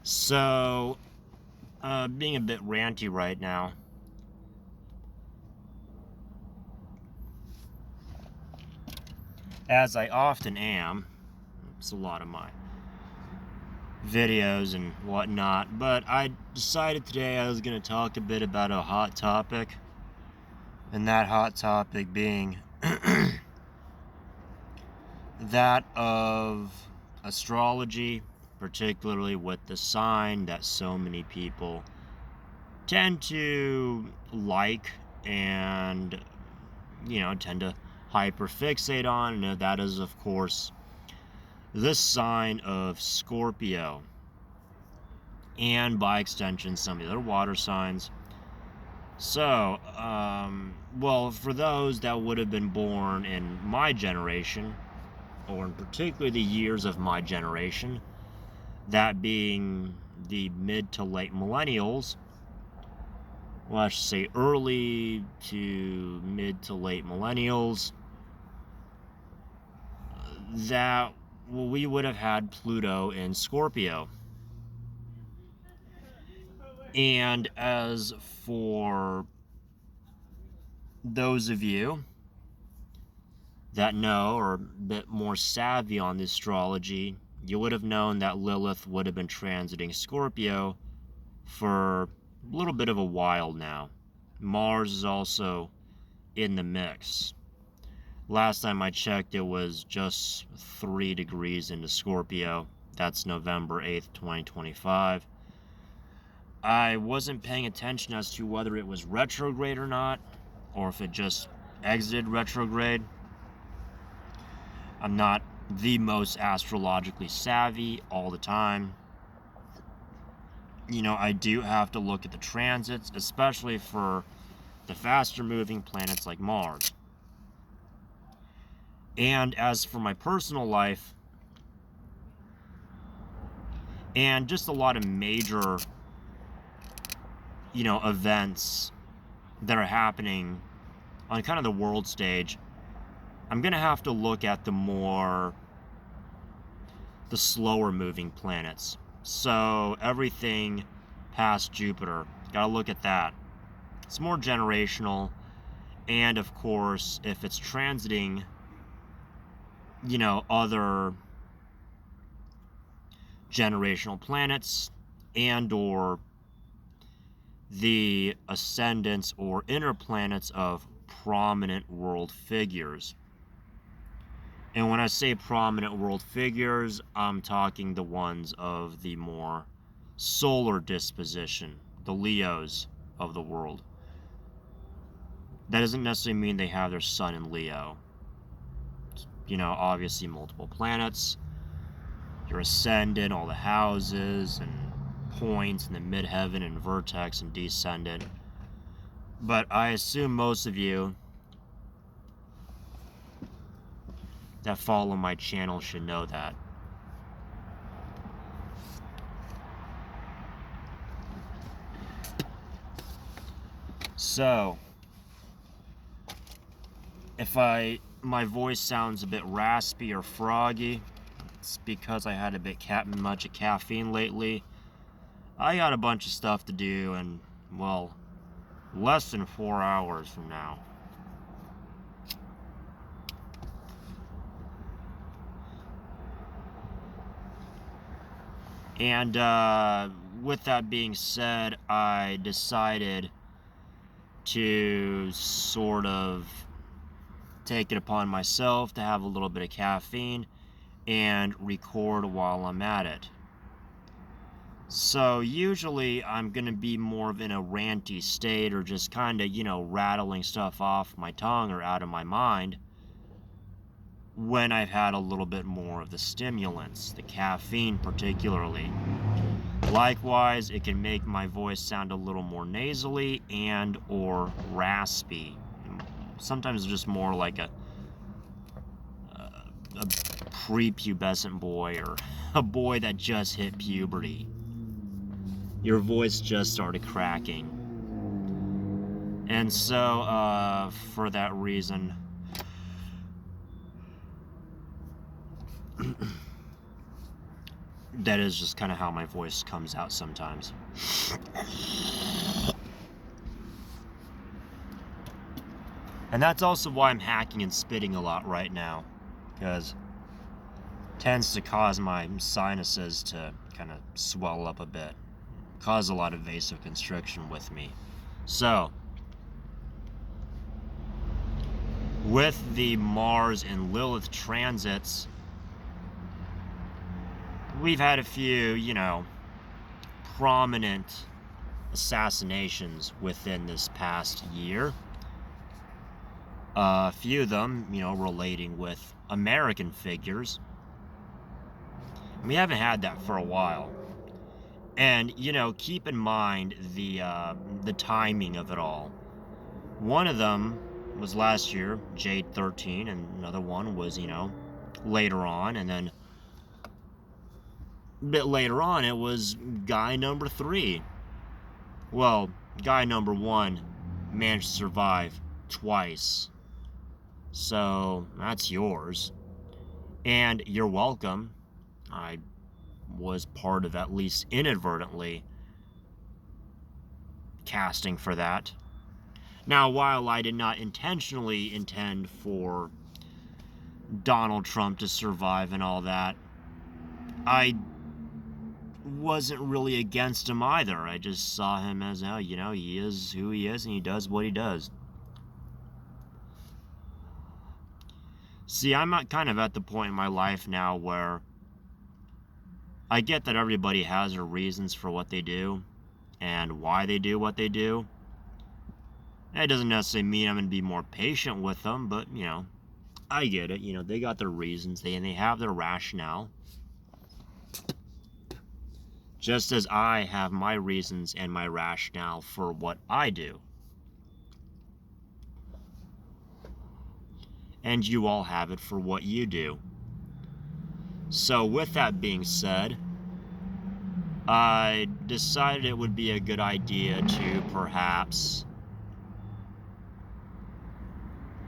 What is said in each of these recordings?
So, being a bit ranty right now, as I often am. It's a lot of my videos and whatnot, but I decided today I was going to talk a bit about a hot topic, and that hot topic being that of astrology, particularly with the sign that so many people tend to like and tend to hyperfixate on, and that is of course the sign of Scorpio, and by extension some of the other water signs. So well, for those that would have been born in my generation, or in particular the years of my generation, that being the mid to late millennials, well, I should say early to mid to late millennials, that we would have had Pluto in Scorpio. And as for those of you that know or are a bit more savvy on the astrology, you would have known that Lilith would have been transiting Scorpio for a little bit of a while now. Mars is also in the mix. Last time I checked, it was just 3 degrees into Scorpio. That's November 8th, 2025. I wasn't paying attention as to whether it was retrograde or not, or if it just exited retrograde. I'm not the most astrologically savvy all the time. I do have to look at the transits, especially for the faster moving planets like Mars. And as for my personal life, and just a lot of major, events that are happening on kind of the world stage, I'm going to have to look at the slower moving planets. So everything past Jupiter, got to look at that. It's more generational. And of course, if it's transiting, other generational planets and or the ascendants or inner planets of prominent world figures. And when I say prominent world figures, I'm talking the ones of the more solar disposition, the Leos of the world. That doesn't necessarily mean they have their sun in Leo. Obviously multiple planets, your ascendant, all the houses and points in the midheaven and vertex and descendant. But I assume most of you that follow my channel should know that. So, if my voice sounds a bit raspy or froggy, it's because I had a bit much of caffeine lately. I got a bunch of stuff to do, and well, less than 4 hours from now. And with that being said, I decided to sort of take it upon myself to have a little bit of caffeine and record while I'm at it. So usually I'm going to be more of in a ranty state, or just kind of, rattling stuff off my tongue or out of my mind, when I've had a little bit more of the stimulants, the caffeine particularly. Likewise, it can make my voice sound a little more nasally and or raspy. Sometimes just more like a prepubescent boy, or a boy that just hit puberty. Your voice just started cracking. And so, for that reason, That is just kind of how my voice comes out sometimes. And that's also why I'm hacking and spitting a lot right now, because it tends to cause my sinuses to kind of swell up a bit, cause a lot of vasoconstriction with me. So, with the Mars and Lilith transits, we've had a few, prominent assassinations within this past year. A few of them, relating with American figures. We haven't had that for a while. And, keep in mind the timing of it all. One of them was last year, Jade 13, and another one was, later on, and then a bit later on, it was guy number 3. Well, guy number 1 managed to survive twice. So, that's yours. And you're welcome. I was part of, at least inadvertently, casting for that. Now, while I did not intentionally intend for Donald Trump to survive and all that, I wasn't really against him either. I just saw him as, he is who he is and he does what he does. See, I'm kind of at the point in my life now where I get that everybody has their reasons for what they do and why they do what they do. That doesn't necessarily mean I'm going to be more patient with them, but, I get it. They got their reasons, and they have their rationale. Just as I have my reasons and my rationale for what I do. And you all have it for what you do. So with that being said, I decided it would be a good idea to perhaps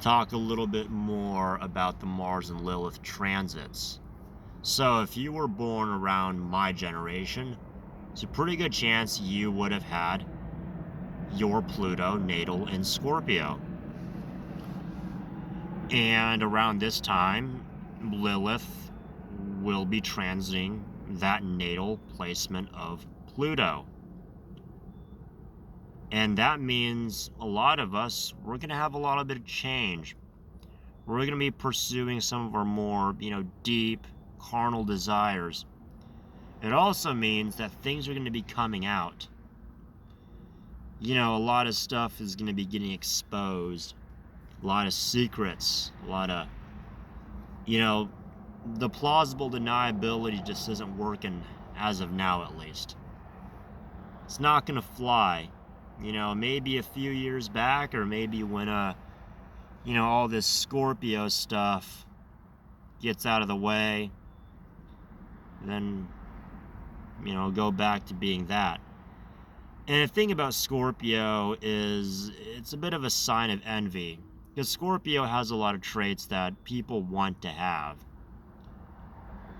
talk a little bit more about the Mars and Lilith transits. So if you were born around my generation, it's a pretty good chance you would have had your Pluto natal in Scorpio. And around this time, Lilith will be transiting that natal placement of Pluto. And that means a lot of us, we're going to have a lot of bit of change. We're going to be pursuing some of our more, deep carnal desires. It also means that things are going to be coming out. A lot of stuff is going to be getting exposed. A lot of secrets, a lot of, the plausible deniability just isn't working as of now, at least. It's not going to fly. Maybe a few years back, or maybe when, all this Scorpio stuff gets out of the way, then, go back to being that. And the thing about Scorpio is it's a bit of a sign of envy. Because Scorpio has a lot of traits that people want to have.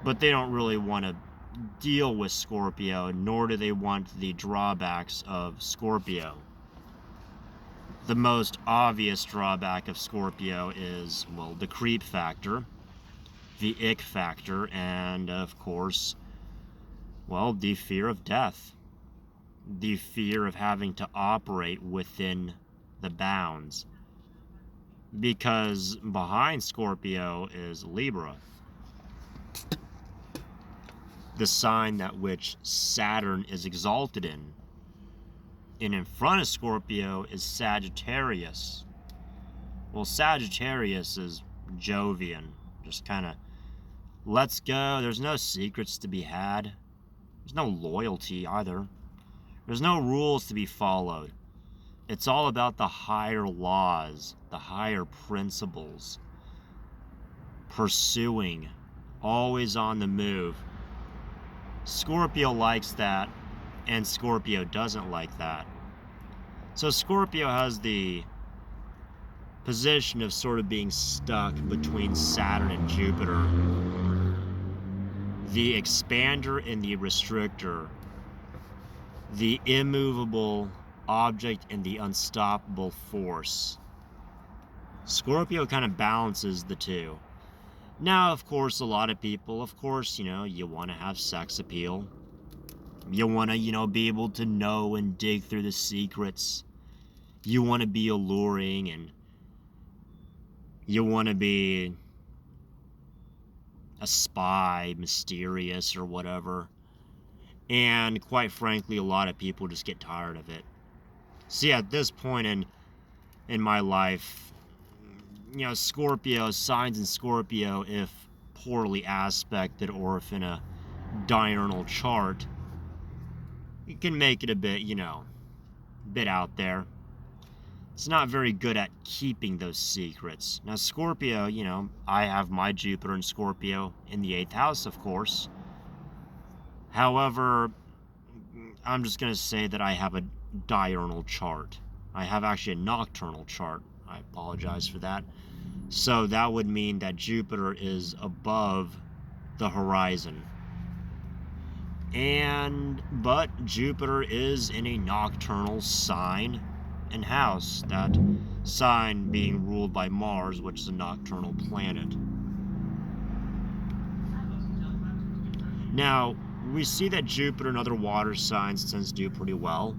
But they don't really want to deal with Scorpio, nor do they want the drawbacks of Scorpio. The most obvious drawback of Scorpio is, the creep factor, the ick factor, and of course, the fear of death. The fear of having to operate within the bounds. Because behind Scorpio is Libra, the sign that which Saturn is exalted in. And in front of Scorpio is Sagittarius. Well, Sagittarius is Jovian, just kind of, let's go. There's no secrets to be had. There's no loyalty either. There's no rules to be followed. It's all about the higher laws, the higher principles. Pursuing, always on the move. Scorpio likes that, and Scorpio doesn't like that. So Scorpio has the position of sort of being stuck between Saturn and Jupiter. the expander and the restrictor, the immovable object and the unstoppable force. Scorpio kind of balances the two. Now, of course, a lot of people, you want to have sex appeal. You want to, be able to know and dig through the secrets. You want to be alluring, and you want to be a spy, mysterious, or whatever. And quite frankly, a lot of people just get tired of it. See, at this point in my life, Scorpio, signs in Scorpio, if poorly aspected or if in a diurnal chart, you can make it a bit out there. It's not very good at keeping those secrets. Now, Scorpio, I have my Jupiter in Scorpio in the 8th house, of course. However, I'm just going to say that I have a diurnal chart. I have actually a nocturnal chart. I apologize for that. So that would mean that Jupiter is above the horizon. But Jupiter is in a nocturnal sign and house, that sign being ruled by Mars, which is a nocturnal planet. Now, we see that Jupiter and other water signs tends to do pretty well,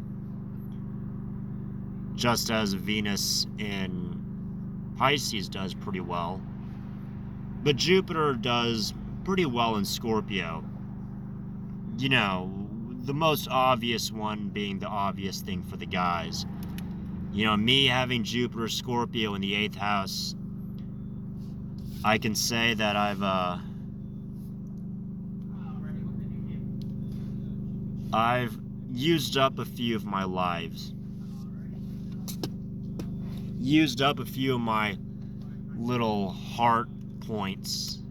just as Venus in Pisces does pretty well. But Jupiter does pretty well in Scorpio. The most obvious one being the obvious thing for the guys. Me having Jupiter Scorpio in the 8th house, I can say that I've used up a few of my lives. Used up a few of my little heart points,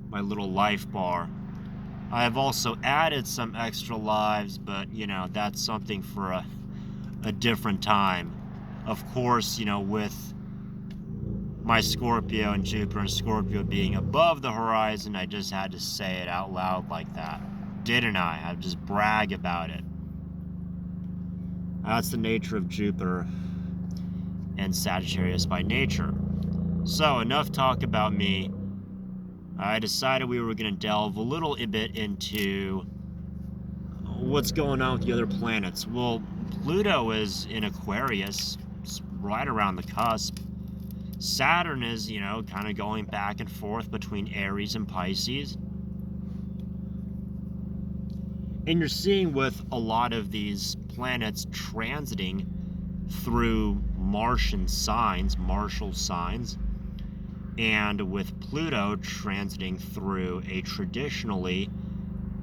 my little life bar. I have also added some extra lives, but that's something for a different time. Of course, with my Scorpio and Jupiter and Scorpio being above the horizon, I just had to say it out loud like that, didn't I? I'd just brag about it. That's the nature of Jupiter and Sagittarius by nature. So, enough talk about me. I decided we were going to delve a little bit into what's going on with the other planets. Well, Pluto is in Aquarius. It's right around the cusp. Saturn is, kind of going back and forth between Aries and Pisces. And you're seeing with a lot of these planets transiting through Martian signs, martial signs, and with Pluto transiting through a traditionally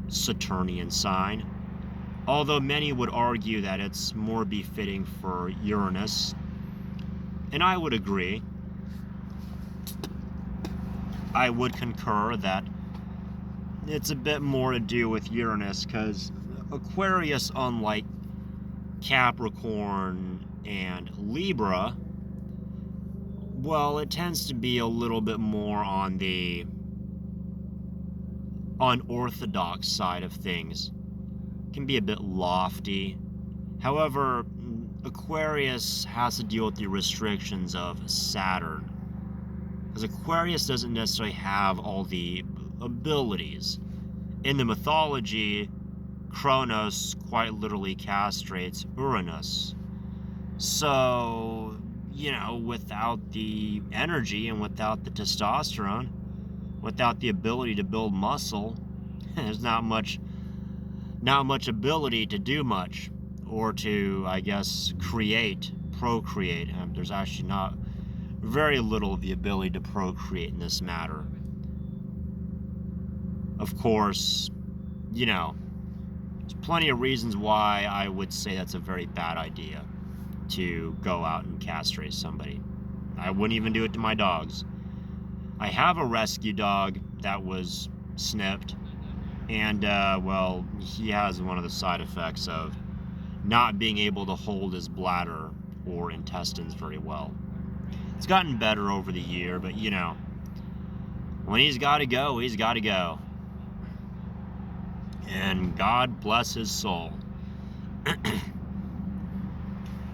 Saturnian sign, although many would argue that it's more befitting for Uranus, and I would agree. I would concur that it's a bit more to do with Uranus, because Aquarius, unlike Capricorn and Libra, well, it tends to be a little bit more on the unorthodox side of things. It can be a bit lofty. However, Aquarius has to deal with the restrictions of Saturn, because Aquarius doesn't necessarily have all the abilities. In the mythology, Kronos quite literally castrates Uranus. So, without the energy and without the testosterone, without the ability to build muscle, there's not much ability to do much, or to, I guess, procreate. There's actually not very little of the ability to procreate in this matter. Of course, there's plenty of reasons why I would say that's a very bad idea to go out and castrate somebody. I wouldn't even do it to my dogs. I have a rescue dog that was snipped, and he has one of the side effects of not being able to hold his bladder or intestines very well. It's gotten better over the year, but when he's got to go, he's got to go. And God bless his soul.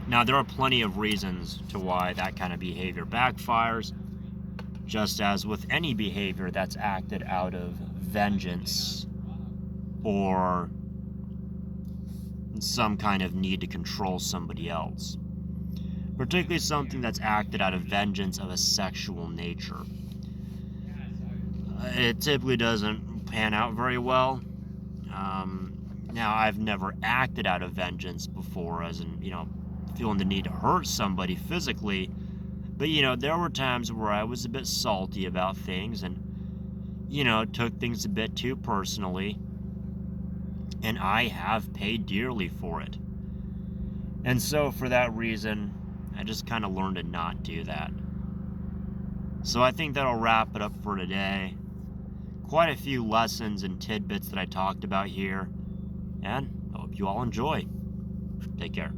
Now, there are plenty of reasons to why that kind of behavior backfires, just as with any behavior that's acted out of vengeance or some kind of need to control somebody else. Particularly something that's acted out of vengeance of a sexual nature. It typically doesn't pan out very well. Now, I've never acted out of vengeance before, as in, feeling the need to hurt somebody physically. But, there were times where I was a bit salty about things and, took things a bit too personally. And I have paid dearly for it. And so, for that reason, I just kind of learned to not do that. So I think that'll wrap it up for today. Quite a few lessons and tidbits that I talked about here. And I hope you all enjoy. Take care.